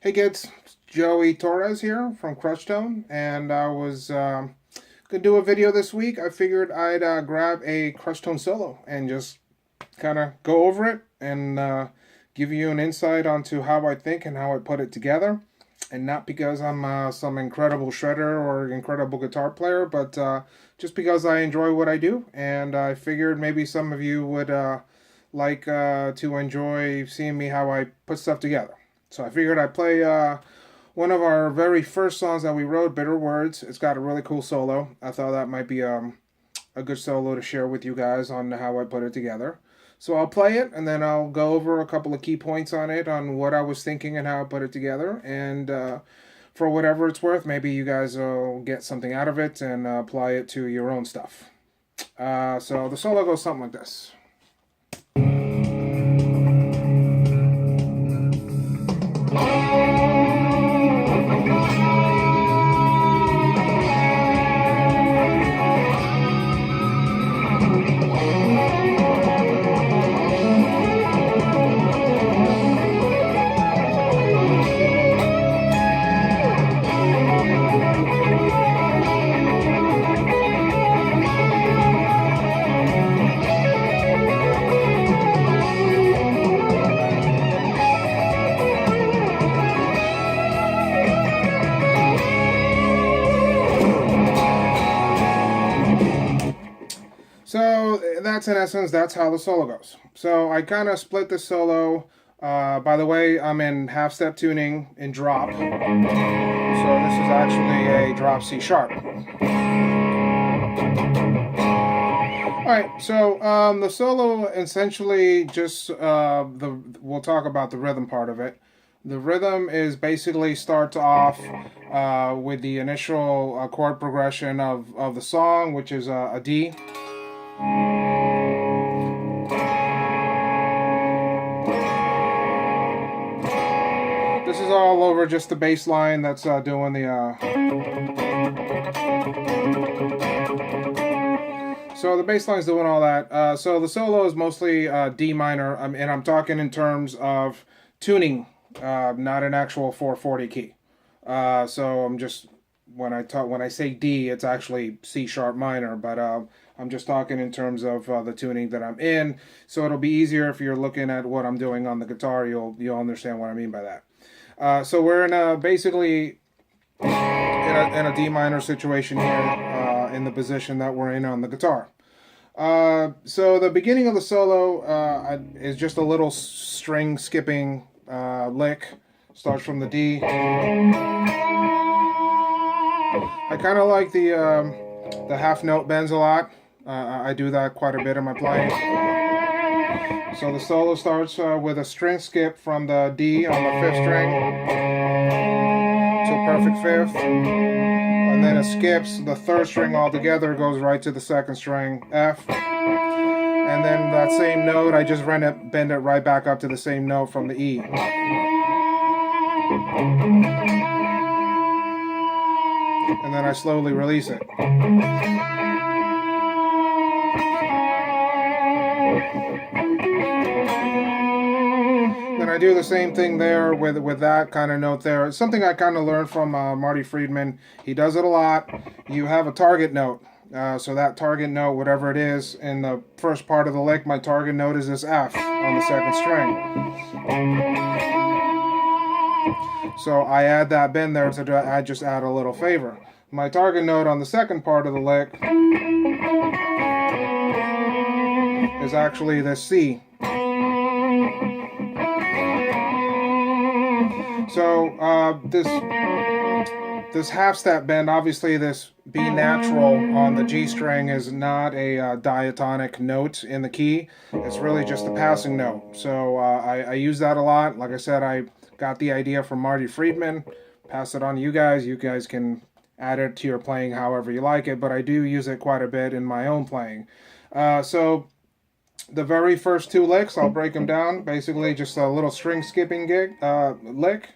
Hey kids, it's Joey Torres here from CrushTone, and I was gonna do a video this week. I figured I'd grab a CrushTone solo and just kind of go over it and give you an insight onto how I think and how I put it together. And not because I'm some incredible shredder or incredible guitar player, but just because I enjoy what I do, and I figured maybe some of you would like to enjoy seeing me how I put stuff together. So I figured I'd play one of our very first songs that we wrote, Bitter Words. It's got a really cool solo. I thought that might be a good solo to share with you guys on how I put it together. So I'll play it, and then I'll go over a couple of key points on it, on what I was thinking and how I put it together. And for whatever it's worth, maybe you guys will get something out of it and apply it to your own stuff. So the solo goes something like this. So that's in essence, that's how the solo goes. So I kind of split the solo. By the way, I'm in half step tuning in drop. So this is actually a drop C sharp. Alright, so the solo essentially just, we'll talk about the rhythm part of it. The rhythm is basically starts off with the initial chord progression of the song, which is a D. This is all over just the bass line that's doing the so the bass line's doing all that. So the solo is mostly D minor, and I'm talking in terms of tuning, not an actual 440 key. So I'm just when I say D, it's actually C sharp minor, but I'm just talking in terms of the tuning that I'm in. So it'll be easier if you're looking at what I'm doing on the guitar. You'll understand what I mean by that. So we're in basically in a D minor situation here in the position that we're in on the guitar. So the beginning of the solo is just a little string skipping lick. Starts from the D. I kind of like the half note bends a lot. I do that quite a bit in my playing. So the solo starts with a string skip from the D on the 5th string to a perfect 5th. And then it skips the 3rd string altogether, goes right to the 2nd string, F. And then that same note, I just bend it right back up to the same note from the E. And then I slowly release it. Then I do the same thing there with that kind of note there. It's something I kind of learned from Marty Friedman. He does it a lot. You have a target note. So that target note, whatever it is, in the first part of the lick, my target note is this F on the 2nd string. So I add that bend there to I just add a little favor. My target note on the 2nd part of the lick is actually this C. So this half step bend, obviously this B natural on the G string is not a diatonic note in the key. It's really just a passing note. So I use that a lot. Like I said, I got the idea from Marty Friedman. Pass it on to you guys. You guys can add it to your playing however you like it, but I do use it quite a bit in my own playing. So the very first 2 licks, I'll break them down. Basically just a little string skipping lick.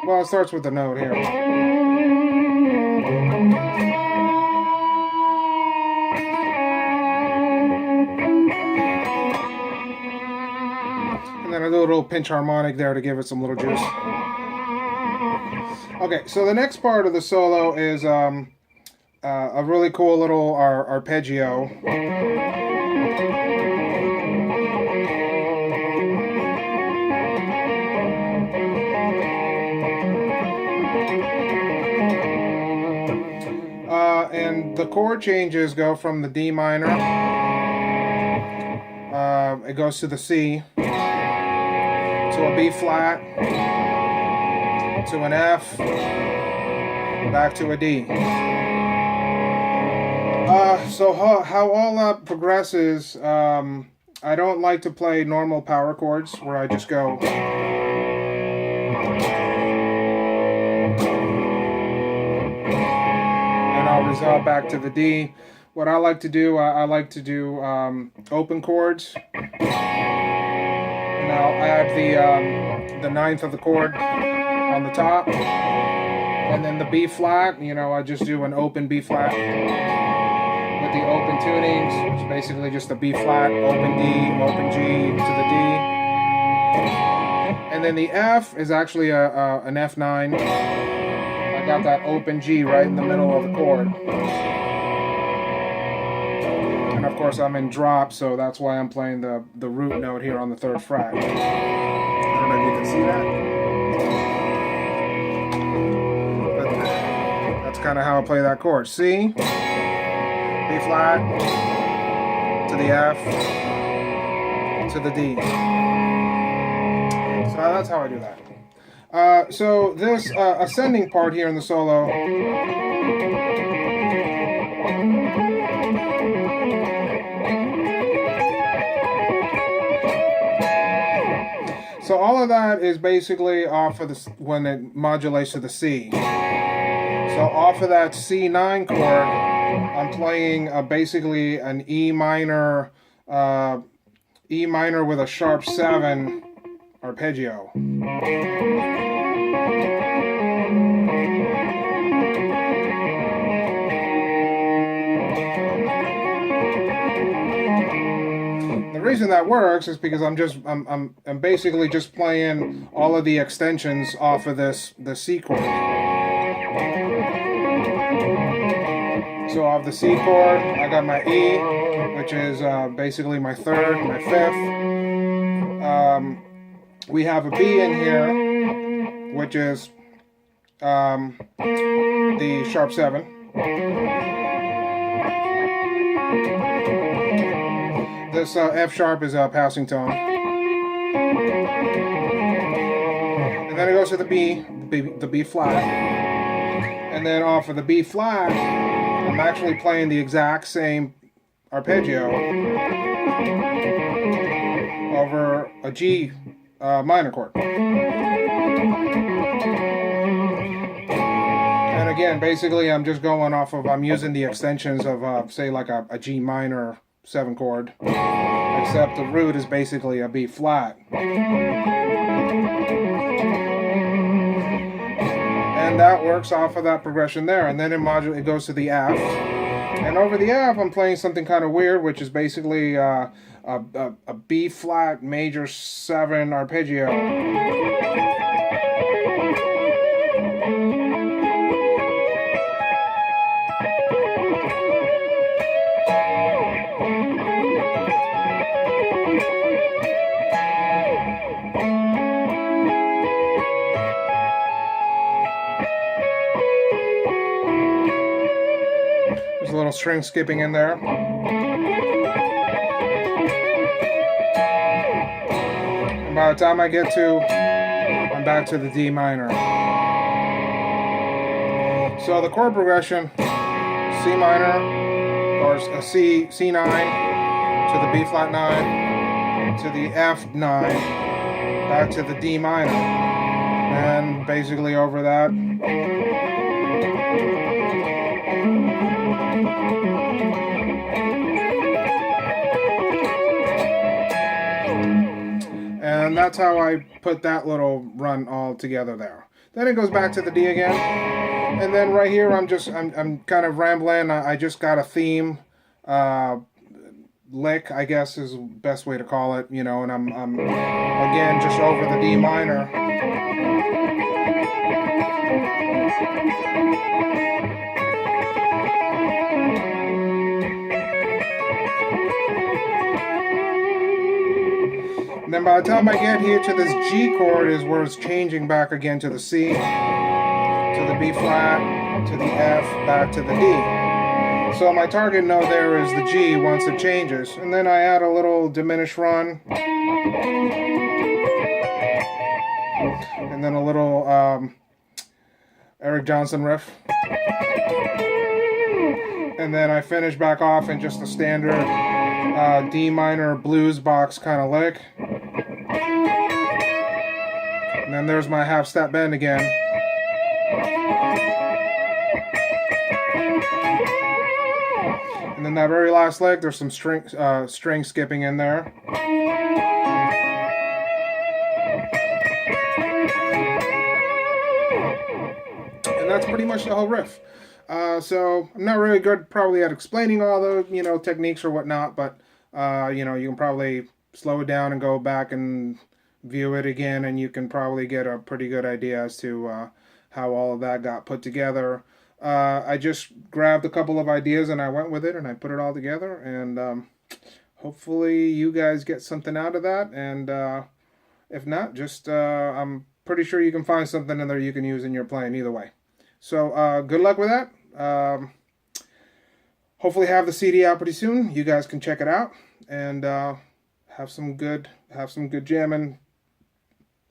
Well, it starts with the note here. And then a little pinch harmonic there to give it some little juice. Okay, so the next part of the solo is a really cool little arpeggio. And the chord changes go from the D minor, it goes to the C, to a B flat, to an F, back to a D. So how all that progresses, I don't like to play normal power chords where I just go. And I'll resolve back to the D. What I like to do, I like to do open chords. And I'll add the ninth of the chord on the top. And then the B flat, you know, I just do an open B flat with the open tunings, which is basically just a B flat, open D, open G to the D. And then the F is actually an F9. I got that open G right in the middle of the chord. And of course I'm in drop, so that's why I'm playing the root note here on the 3rd fret. I don't know if you can see that. But that's kind of how I play that chord. C, B flat, to the F, to the D. So that's how I do that. So this ascending part here in the solo, so all of that is basically off of the, when it modulates to the C. So off of that C9 chord, I'm playing basically an E minor with a sharp 7 arpeggio. The reason that works is because I'm basically just playing all of the extensions off of the C chord. So off the C chord, I got my E, which is basically my 3rd, my 5th. We have a B in here, which is the sharp 7. This F sharp is a passing tone. And then it goes to the B flat. And then off of the B flat, I'm actually playing the exact same arpeggio over a G minor chord. And again, basically I'm just going off of, I'm using the extensions of say like a G minor 7 chord, except the root is basically a B flat. And that works off of that progression there. And then it goes to the F. And over the F, I'm playing something kind of weird, which is basically a B flat major 7 arpeggio. There's a little string skipping in there. And by the time I get to, I'm back to the D minor. So the chord progression, C minor, or a C9, to the B flat 9, to the F9, back to the D minor, and basically over that. And that's how I put that little run all together there. Then it goes back to the D again. And then right here I'm kind of rambling. I just got a theme lick, I guess is the best way to call it, you know, and I'm again just over the D minor. And then by the time I get here to this G chord is where it's changing back again to the C, to the B flat, to the F, back to the D. So my target note there is the G once it changes. And then I add a little diminished run. And then a little Eric Johnson riff. And then I finish back off in just a standard D minor blues box kind of lick. And then there's my half step bend again. And then that very last lick, there's some string skipping in there. And that's pretty much the whole riff. So I'm not really good probably at explaining all the, you know, techniques or whatnot, but you know, you can probably slow it down and go back and view it again, and you can probably get a pretty good idea as to how all of that got put together. I just grabbed a couple of ideas and I went with it and I put it all together, and hopefully you guys get something out of that, and if not, just I'm pretty sure you can find something in there you can use in your playing either way. So good luck with that. Hopefully have the CD out pretty soon. You guys can check it out and have some good jamming.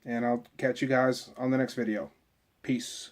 And I'll catch you guys on the next video. Peace.